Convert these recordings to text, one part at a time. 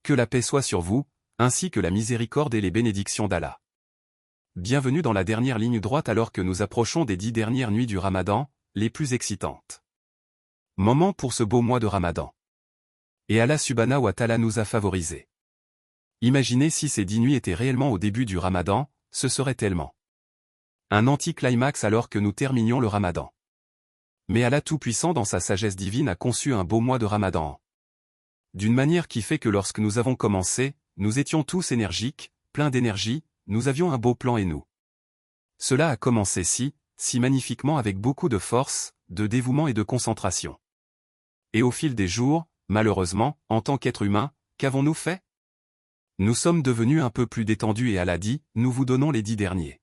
Que la paix soit sur vous, ainsi que la miséricorde et les bénédictions d'Allah. Bienvenue dans la dernière ligne droite alors que nous approchons des 10 dernières nuits du Ramadan, les plus excitantes. Moment pour ce beau mois de Ramadan. Et Allah subhanahu wa ta'ala nous a favorisés. Imaginez si ces 10 nuits étaient réellement au début du Ramadan, ce serait tellement un anti-climax alors que nous terminions le Ramadan. Mais Allah Tout-Puissant dans sa sagesse divine a conçu un beau mois de Ramadan. D'une manière qui fait que lorsque nous avons commencé, nous étions tous énergiques, pleins d'énergie, nous avions un beau plan et nous. Cela a commencé si magnifiquement avec beaucoup de force, de dévouement et de concentration. Et au fil des jours, malheureusement, en tant qu'être humain, qu'avons-nous fait? Nous sommes devenus un peu plus détendus et Allah dit, nous vous donnons les 10 derniers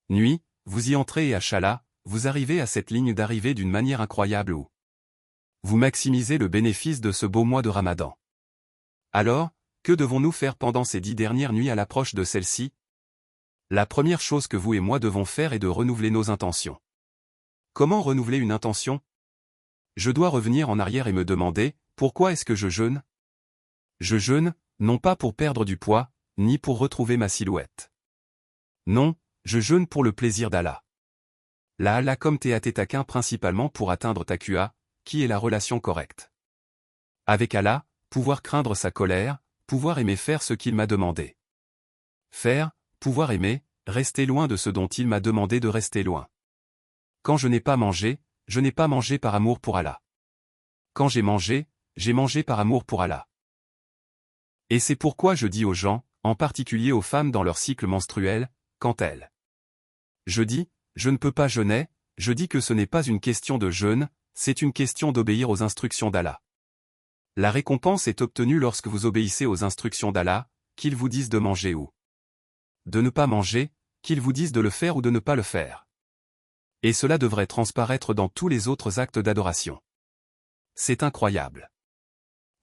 nuits, vous y entrez et Inch'Allah, vous arrivez à cette ligne d'arrivée d'une manière incroyable où vous maximisez le bénéfice de ce beau mois de Ramadan. Alors, que devons-nous faire pendant ces 10 dernières nuits à l'approche de celle-ci? La première chose que vous et moi devons faire est de renouveler nos intentions. Comment renouveler une intention? Je dois revenir en arrière et me demander, pourquoi est-ce que je jeûne? Je jeûne, non pas pour perdre du poids, ni pour retrouver ma silhouette. Non, je jeûne pour le plaisir d'Allah. La Allah comme Théatétaquin principalement pour atteindre Taqwa, qui est la relation correcte. Avec Allah, pouvoir craindre sa colère, pouvoir aimer faire ce qu'il m'a demandé. Faire, pouvoir aimer, rester loin de ce dont il m'a demandé de rester loin. Quand je n'ai pas mangé par amour pour Allah. Quand j'ai mangé par amour pour Allah. Et c'est pourquoi je dis aux gens, en particulier aux femmes dans leur cycle menstruel, quand elles je dis, je ne peux pas jeûner, je dis que ce n'est pas une question de jeûne, c'est une question d'obéir aux instructions d'Allah. La récompense est obtenue lorsque vous obéissez aux instructions d'Allah, qu'ils vous disent de manger ou de ne pas manger, qu'ils vous disent de le faire ou de ne pas le faire. Et cela devrait transparaître dans tous les autres actes d'adoration. C'est incroyable.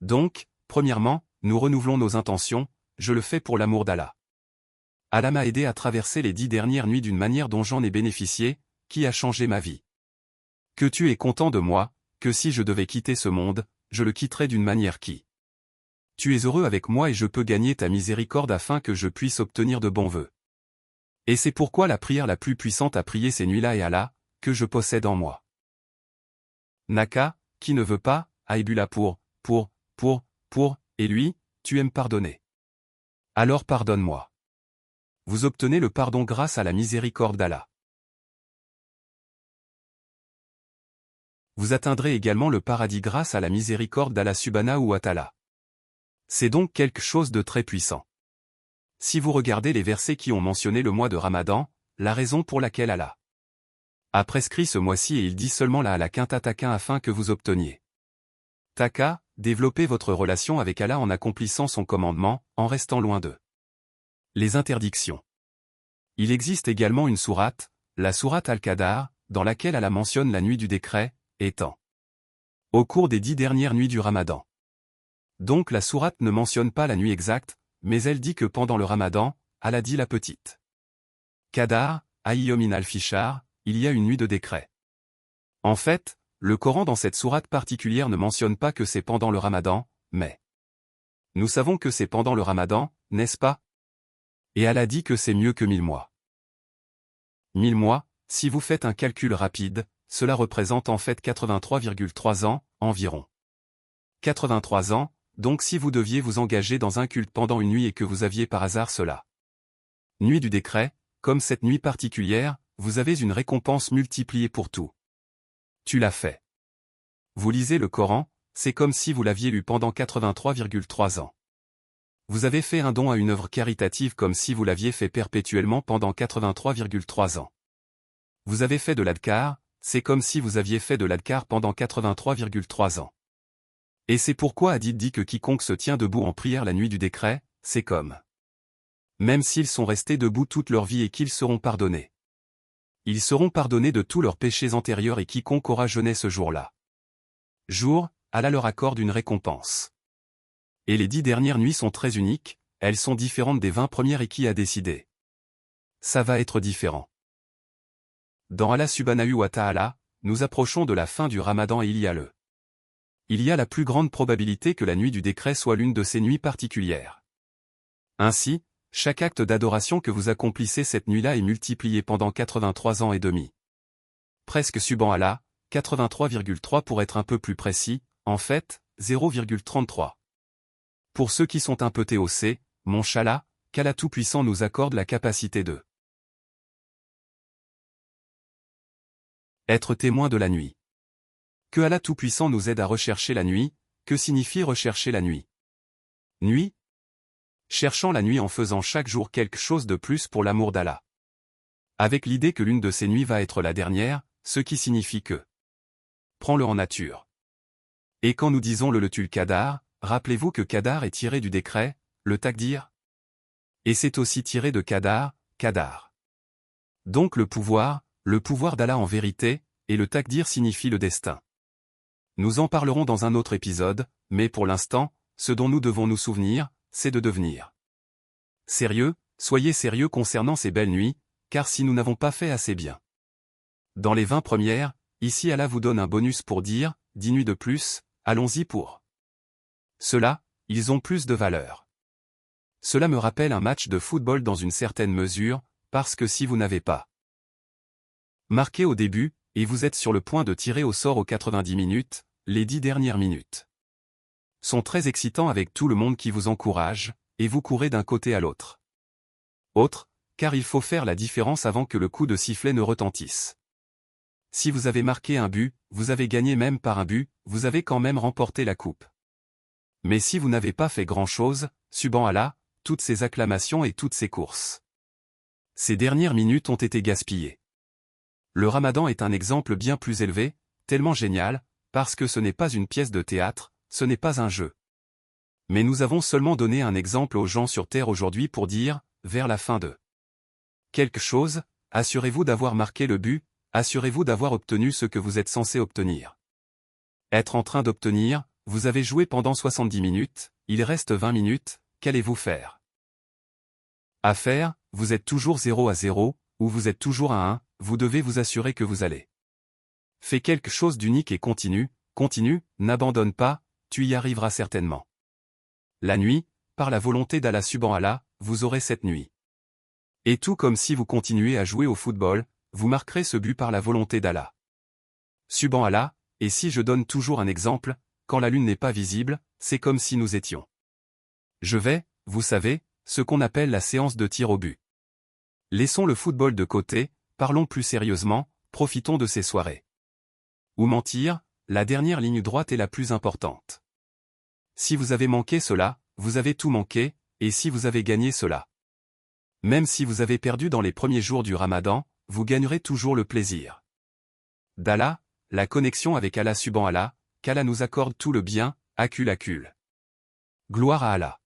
Donc, premièrement, nous renouvelons nos intentions, je le fais pour l'amour d'Allah. Allah m'a aidé à traverser les 10 dernières nuits d'une manière dont j'en ai bénéficié, qui a changé ma vie. Que tu es content de moi, que si je devais quitter ce monde, je le quitterais d'une manière qui. Tu es heureux avec moi et je peux gagner ta miséricorde afin que je puisse obtenir de bons vœux. Et c'est pourquoi la prière la plus puissante à prier ces nuits-là est Allah, que je possède en moi. Naka, qui ne veut pas, Aïbula pour, et lui, tu aimes pardonner. Alors pardonne-moi. Vous obtenez le pardon grâce à la miséricorde d'Allah. Vous atteindrez également le paradis grâce à la miséricorde d'Allah subhanahu wa ta'ala. C'est donc quelque chose de très puissant. Si vous regardez les versets qui ont mentionné le mois de Ramadan, la raison pour laquelle Allah a prescrit ce mois-ci et il dit seulement la quintataqin afin que vous obteniez. Taka, développez votre relation avec Allah en accomplissant son commandement, en restant loin d'eux. Les interdictions. Il existe également une sourate, la sourate Al-Qadar, dans laquelle Allah mentionne la nuit du décret, étant au cours des 10 dernières nuits du Ramadan. Donc la sourate ne mentionne pas la nuit exacte, mais elle dit que pendant le Ramadan, Allah dit la petite Qadar, Ayyomin al-Fishar, il y a une nuit de décret. En fait, le Coran dans cette sourate particulière ne mentionne pas que c'est pendant le Ramadan, mais nous savons que c'est pendant le Ramadan, n'est-ce pas? Et Allah dit que c'est mieux que 1000 mois. 1000 mois, si vous faites un calcul rapide, cela représente en fait 83,3 ans, environ. 83 ans, donc si vous deviez vous engager dans un culte pendant une nuit et que vous aviez par hasard cela. Nuit du décret, comme cette nuit particulière, vous avez une récompense multipliée pour tout. Tu l'as fait. Vous lisez le Coran, c'est comme si vous l'aviez lu pendant 83,3 ans. Vous avez fait un don à une œuvre caritative comme si vous l'aviez fait perpétuellement pendant 83,3 ans. Vous avez fait de l'adkar, c'est comme si vous aviez fait de l'adkar pendant 83,3 ans. Et c'est pourquoi Hadith dit que quiconque se tient debout en prière la nuit du décret, c'est comme même s'ils sont restés debout toute leur vie et qu'ils seront pardonnés. Ils seront pardonnés de tous leurs péchés antérieurs et quiconque aura jeûné ce jour-là. Allah leur accorde une récompense. Et les 10 dernières nuits sont très uniques, elles sont différentes des 20 premières et qui a décidé? Ça va être différent. Dans Allah subhanahu wa ta'ala, nous approchons de la fin du Ramadan et il y a le il y a la plus grande probabilité que la nuit du décret soit l'une de ces nuits particulières. Ainsi, chaque acte d'adoration que vous accomplissez cette nuit-là est multiplié pendant 83 ans et demi. Presque subhan Allah, 83,3 pour être un peu plus précis, en fait, 0,33. Pour ceux qui sont un peu TOC, mon Challah, qu'Allah Tout-Puissant nous accorde la capacité de être témoin de la nuit. Que Allah Tout-Puissant nous aide à rechercher la nuit. Que signifie rechercher la nuit? Nuit? Cherchant la nuit en faisant chaque jour quelque chose de plus pour l'amour d'Allah. Avec l'idée que l'une de ces nuits va être la dernière, ce qui signifie que prends-le en nature. Et quand nous disons le Letul Qadar, rappelez-vous que Qadar est tiré du décret, le Taqdir. Et c'est aussi tiré de Qadar, Qadar. Donc le pouvoir d'Allah en vérité, et le Taqdir signifie le destin. Nous en parlerons dans un autre épisode, mais pour l'instant, ce dont nous devons nous souvenir, c'est de devenir sérieux, soyez sérieux concernant ces belles nuits, car si nous n'avons pas fait assez bien. Dans les 20 premières, ici Allah vous donne un bonus pour dire, 10 nuits de plus, allons-y pour cela, ils ont plus de valeur. Cela me rappelle un match de football dans une certaine mesure, parce que si vous n'avez pas marqué au début, et vous êtes sur le point de tirer au sort aux 90 minutes, les 10 dernières minutes sont très excitants avec tout le monde qui vous encourage, et vous courez d'un côté à l'autre. Car il faut faire la différence avant que le coup de sifflet ne retentisse. Si vous avez marqué un but, vous avez gagné même par un but, vous avez quand même remporté la coupe. Mais si vous n'avez pas fait grand-chose, subhan Allah, toutes ces acclamations et toutes ces courses. Ces dernières minutes ont été gaspillées. Le Ramadan est un exemple bien plus élevé, tellement génial, parce que ce n'est pas une pièce de théâtre, ce n'est pas un jeu. Mais nous avons seulement donné un exemple aux gens sur Terre aujourd'hui pour dire, vers la fin de quelque chose, assurez-vous d'avoir marqué le but, assurez-vous d'avoir obtenu ce que vous êtes censé obtenir. Être en train d'obtenir, vous avez joué pendant 70 minutes, il reste 20 minutes, qu'allez-vous faire? À faire, vous êtes toujours 0-0, ou vous êtes toujours à 1, vous devez vous assurer que vous allez. Fais quelque chose d'unique et continue, n'abandonne pas, tu y arriveras certainement. La nuit, par la volonté d'Allah subhan Allah, vous aurez cette nuit. Et tout comme si vous continuez à jouer au football, vous marquerez ce but par la volonté d'Allah subhan Allah, et si je donne toujours un exemple, quand la lune n'est pas visible, c'est comme si nous étions. Je vais, vous savez, ce qu'on appelle la séance de tir au but. Laissons le football de côté, parlons plus sérieusement, profitons de ces soirées. Ou mentir, la dernière ligne droite est la plus importante. Si vous avez manqué cela, vous avez tout manqué, et si vous avez gagné cela. Même si vous avez perdu dans les premiers jours du Ramadan, vous gagnerez toujours le plaisir d'Allah, la connexion avec Allah subhan Allah, qu'Allah nous accorde tout le bien, acul. Gloire à Allah.